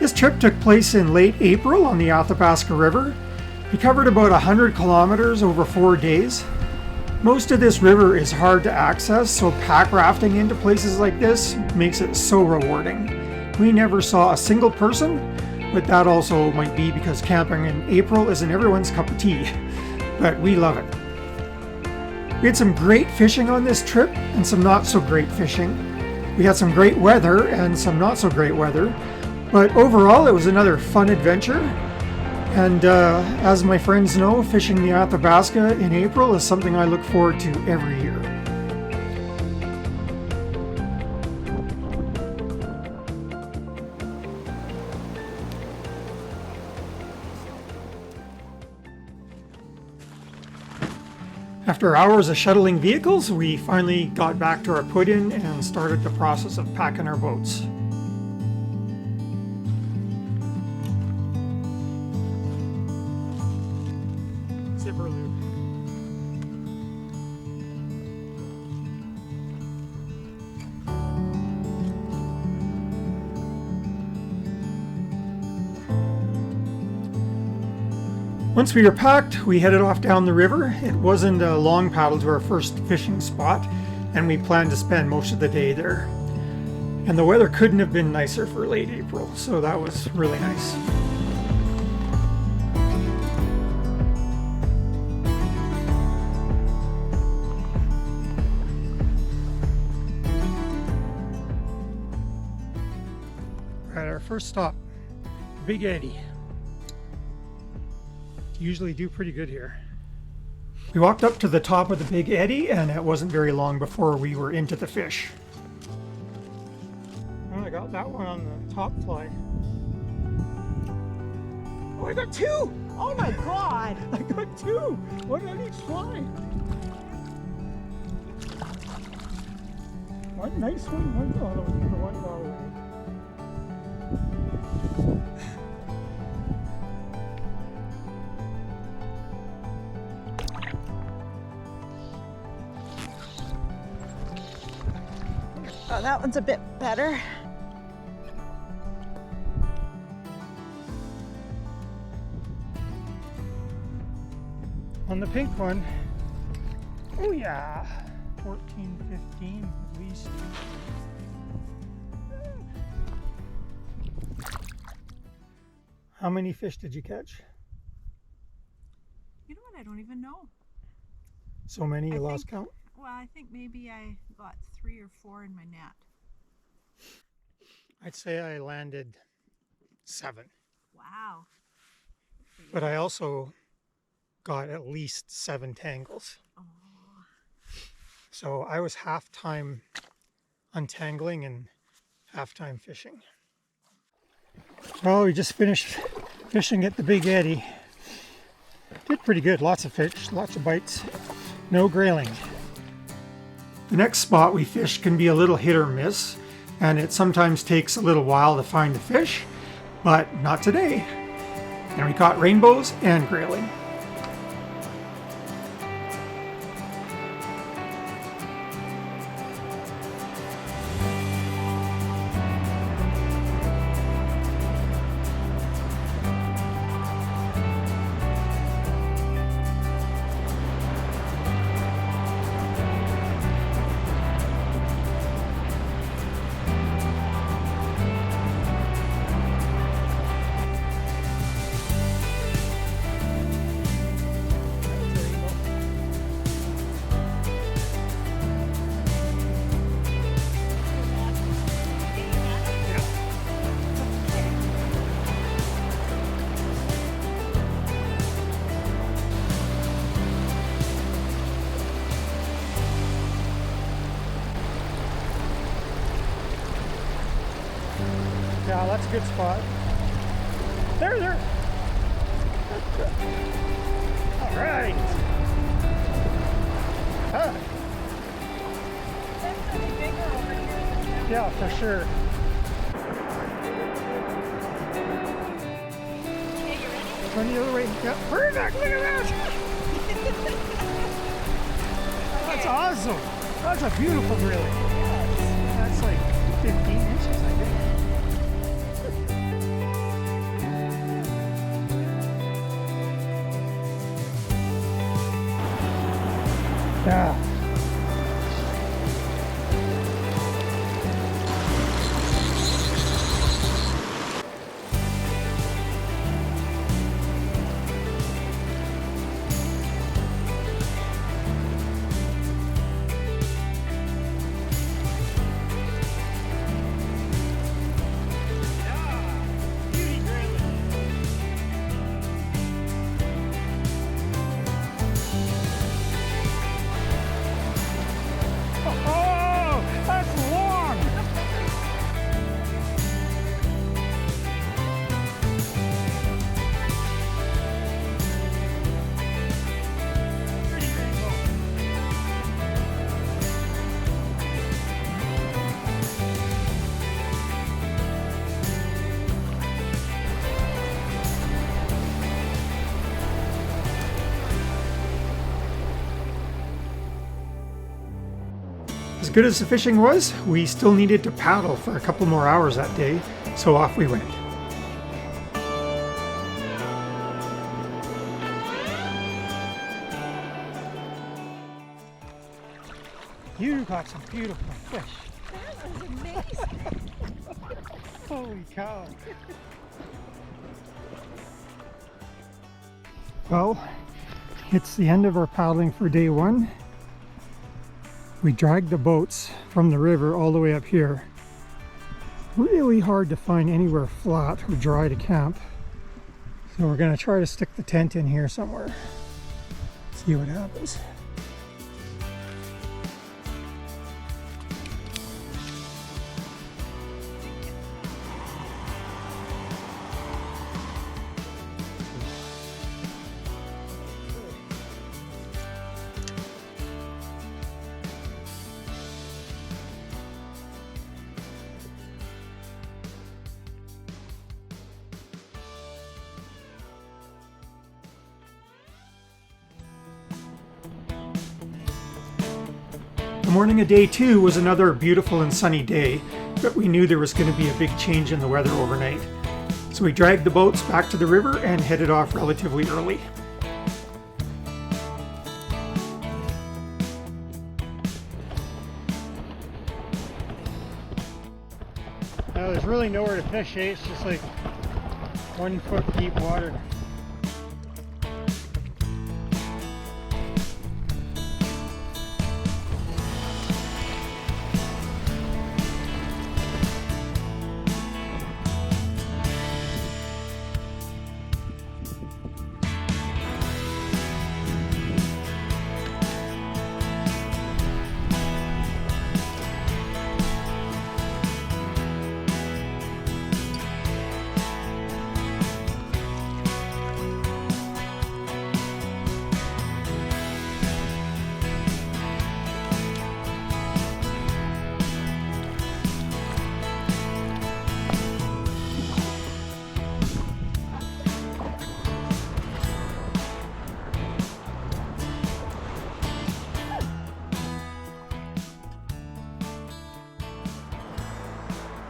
This trip took place in late April on the Athabasca River. We covered about 100 kilometers over 4 days. Most of this river is hard to access, so pack rafting into places like this makes it so rewarding. We never saw a single person, but that also might be because camping in April isn't everyone's cup of tea. But we love it. We had some great fishing on this trip and some not so great fishing. We had some great weather and some not so great weather, but overall it was another fun adventure. And as my friends know, fishing the Athabasca in April is something I look forward to every year. After hours of shuttling vehicles, we finally got back to our put-in and started the process of packing our boats. Zipper loop. Once we were packed, we headed off down the river. It wasn't a long paddle to our first fishing spot, and we planned to spend most of the day there. And the weather couldn't have been nicer for late April, so that was really nice. Right, our first stop, Big Eddy. Usually do pretty good here. We walked up to the top of the Big Eddy, and it wasn't very long before we were into the fish. Oh, I got that one on the top fly. Oh, I got two! Oh my God! I got two! One on each fly. One nice one, one oh, the one got away. Oh, that one's a bit better. On the pink one, oh yeah, 14, 15 at least. How many fish did you catch? You know what? I don't even know. So many you lost count? Well, I think maybe I got 3 or 4 in my net. I'd say I landed 7. Wow. But I also got at least 7 tangles. Oh. So I was half time untangling and half time fishing. Well, we just finished fishing at the Big Eddy. Did pretty good, lots of fish, lots of bites, no grayling. The next spot we fished can be a little hit or miss, and it sometimes takes a little while to find the fish, but not today. And we caught rainbows and grayling. Yeah, that's a good spot. There. All right. Huh. That's getting bigger over here. Yeah, for sure. Okay, you ready? Run the other way. Yeah, perfect. Look at that. That's awesome. That's a beautiful grayling. That's like 15 inches, I think. As good as the fishing was, we still needed to paddle for a couple more hours that day, so off we went. You got some beautiful fish. That was amazing. Holy cow. Well, it's the end of our paddling for day one. We dragged the boats from the river all the way up here. Really hard to find anywhere flat or dry to camp. So we're going to try to stick the tent in here somewhere. See what happens. The morning of day two was another beautiful and sunny day, but we knew there was going to be a big change in the weather overnight. So we dragged the boats back to the river and headed off relatively early. Now there's really nowhere to fish, eh? It's just like 1 foot deep water.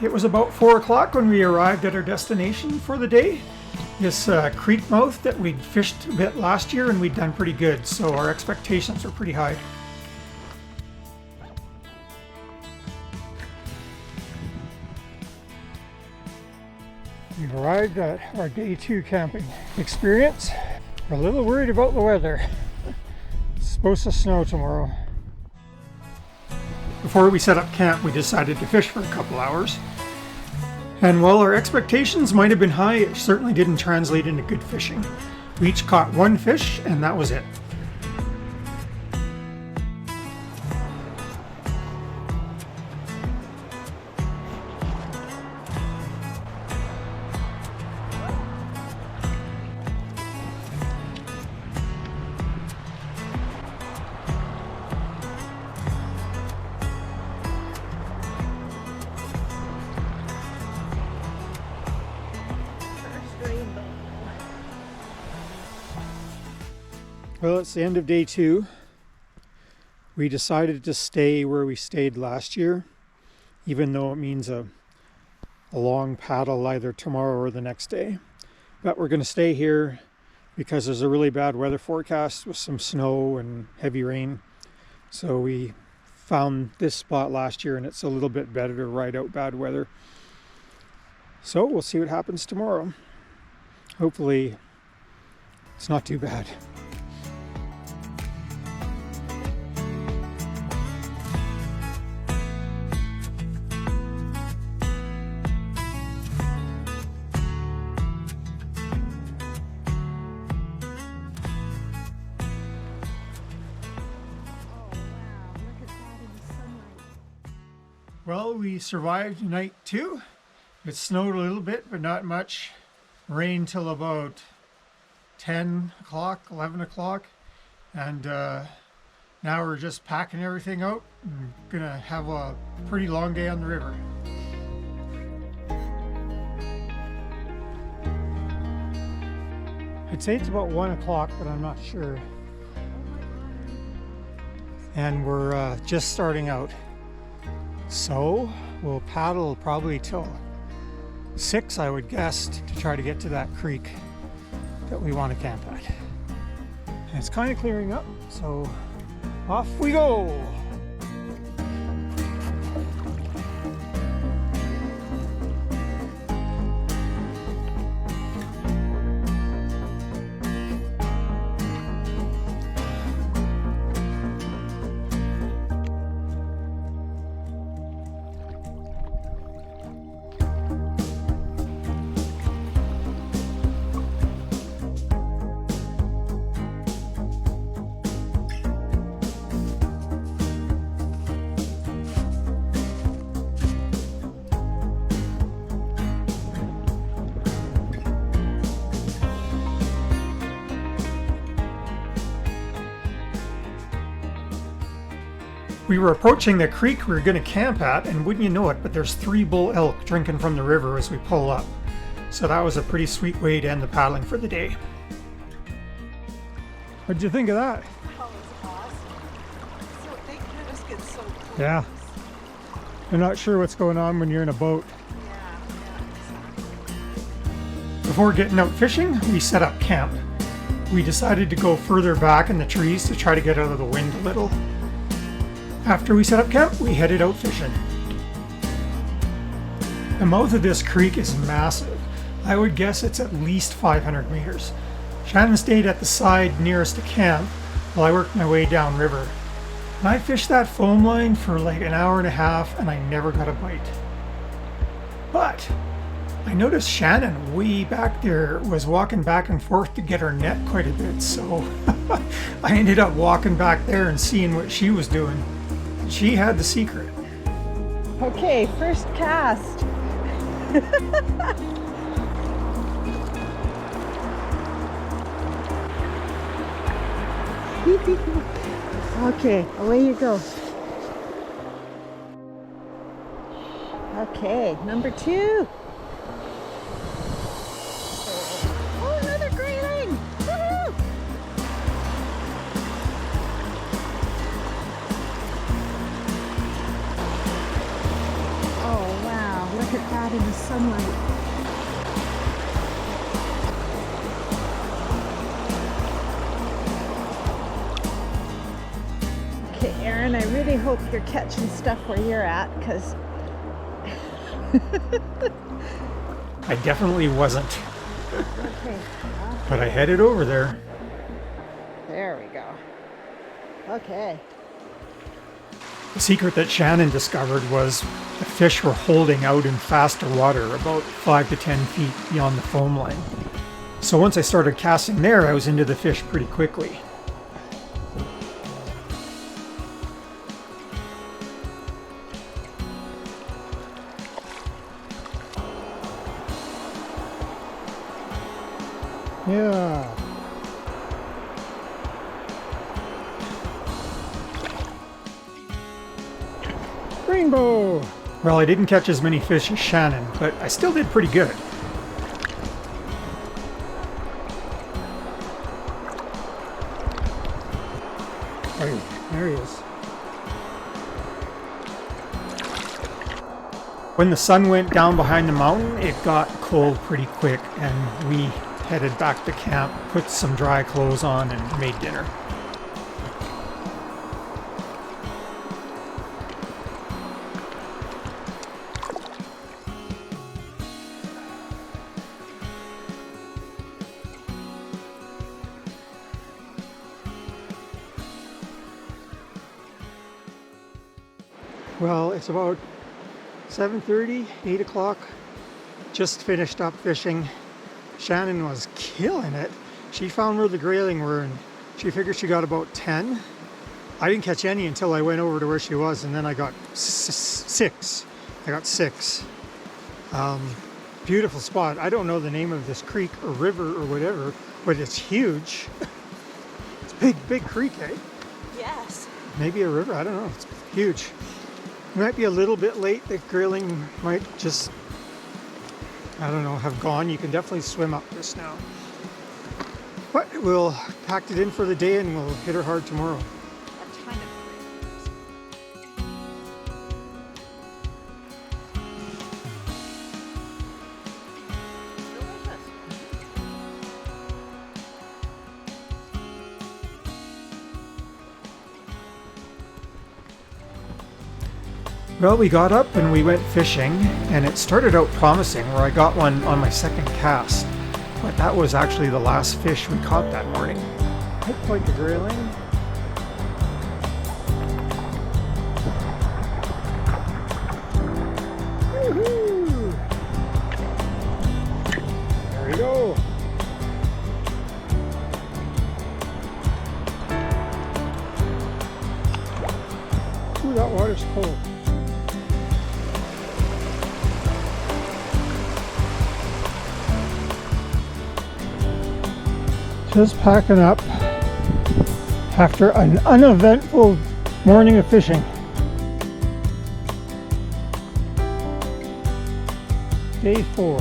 It was about 4 o'clock when we arrived at our destination for the day. This creek mouth that we'd fished a bit last year, and we'd done pretty good, so our expectations were pretty high. We've arrived at our day 2 camping experience. We're a little worried about the weather. It's supposed to snow tomorrow. Before we set up camp, we decided to fish for a couple hours. And while our expectations might have been high, it certainly didn't translate into good fishing. We each caught 1 fish, and that was it. Well, it's the end of day 2. We decided to stay where we stayed last year, even though it means a long paddle either tomorrow or the next day. But we're going to stay here because there's a really bad weather forecast with some snow and heavy rain. So we found this spot last year, and it's a little bit better to ride out bad weather. So we'll see what happens tomorrow. Hopefully it's not too bad. Well, we survived night 2. It snowed a little bit, but not much. Rained till about 10 o'clock, 11 o'clock. And now we're just packing everything out. I'm gonna have a pretty long day on the river. I'd say it's about 1 o'clock, but I'm not sure. And we're just starting out. So we'll paddle probably till 6, I would guess, to try to get to that creek that we want to camp at. And it's kind of clearing up, so off we go! We were approaching the creek we were going to camp at, and wouldn't you know it, but there's 3 bull elk drinking from the river as we pull up. So that was a pretty sweet way to end the paddling for the day. What'd you think of that? That was awesome. So thank goodness it gets so close. Yeah. I'm not sure what's going on when you're in a boat. Yeah, exactly. Before getting out fishing, we set up camp. We decided to go further back in the trees to try to get out of the wind a little. After we set up camp, we headed out fishing. The mouth of this creek is massive. I would guess it's at least 500 meters. Shannon stayed at the side nearest to camp while I worked my way downriver. And I fished that foam line for like an hour and a half and I never got a bite. But I noticed Shannon way back there was walking back and forth to get her net quite a bit, so I ended up walking back there and seeing what she was doing. She had the secret. Okay, first cast. Okay, away you go. Okay, number 2. Oh, another grayling! Woohoo! Oh wow, look at that in the sunlight. Okay, Aaron, I really hope you're catching stuff where you're at, because I definitely wasn't, okay, but I headed over there. there we go. Okay. The secret that Shannon discovered was the fish were holding out in faster water, about 5 to 10 feet beyond the foam line. So once I started casting there, I was into the fish pretty quickly. Yeah. Rainbow! Well, I didn't catch as many fish as Shannon, but I still did pretty good. Oh, there he is. When the sun went down behind the mountain, it got cold pretty quick, and we headed back to camp, put some dry clothes on, and made dinner. Well, it's about 7:30, 8 o'clock. Just finished up fishing. Shannon was killing it. She found where the grayling were, and she figured she got about 10. I didn't catch any until I went over to where she was, and then I got 6. I got 6. Beautiful spot. I don't know the name of this creek or river or whatever, but it's huge. It's a big creek, eh? Yes. Maybe a river, I don't know. It's huge. It might be a little bit late. The grayling might just, I don't know, have gone. You can definitely swim up this now. But we'll pack it in for the day and we'll hit her hard tomorrow. A ton of grayling. Well, we got up and we went fishing, and it started out promising where I got one on my second cast. But that was actually the last fish we caught that morning. Looks like a grayling. Woohoo! There we go. Ooh, that water's cold. Just packing up after an uneventful morning of fishing. Day 4.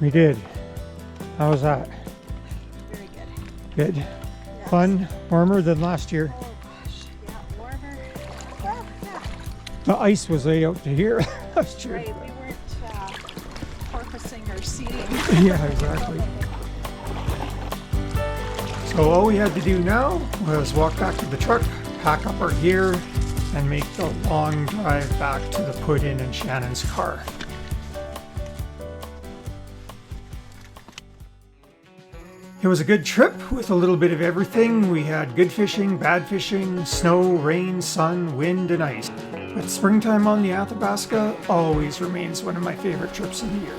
We did. How was that? Very good. Good. Yes. Fun? Warmer than last year? Oh gosh, yeah, warmer. Well, yeah. The ice was laid out to here. That's true. Right, we weren't porpoising or seating. Yeah, exactly. So all we had to do now was walk back to the truck, pack up our gear, and make the long drive back to the put-in in Shannon's car. It was a good trip with a little bit of everything. We had good fishing, bad fishing, snow, rain, sun, wind, and ice. But springtime on the Athabasca always remains one of my favorite trips of the year.